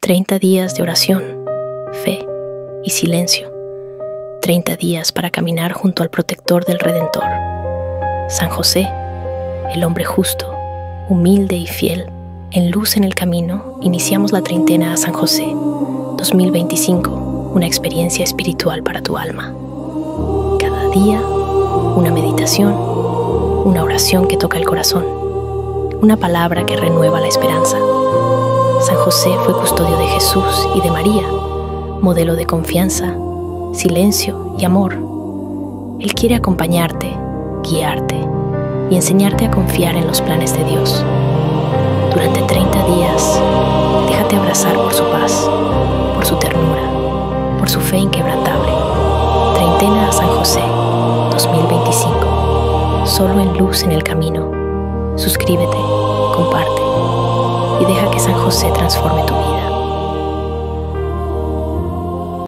30 días de oración, fe y silencio. 30 días para caminar junto al protector del Redentor. San José, el hombre justo, humilde y fiel, en luz en el camino, iniciamos la treintena a San José. 2025, una experiencia espiritual para tu alma. Cada día, una meditación, una oración que toca el corazón, una palabra que renueva la esperanza. San José fue custodio de Jesús y de María, modelo de confianza, silencio y amor. Él quiere acompañarte, guiarte y enseñarte a confiar en los planes de Dios. Durante 30 días, déjate abrazar por su paz, por su ternura, por su fe inquebrantable. Treintena a San José, 2025. Solo en luz en el camino. Suscríbete, comparte y deja que San José transforme tu vida.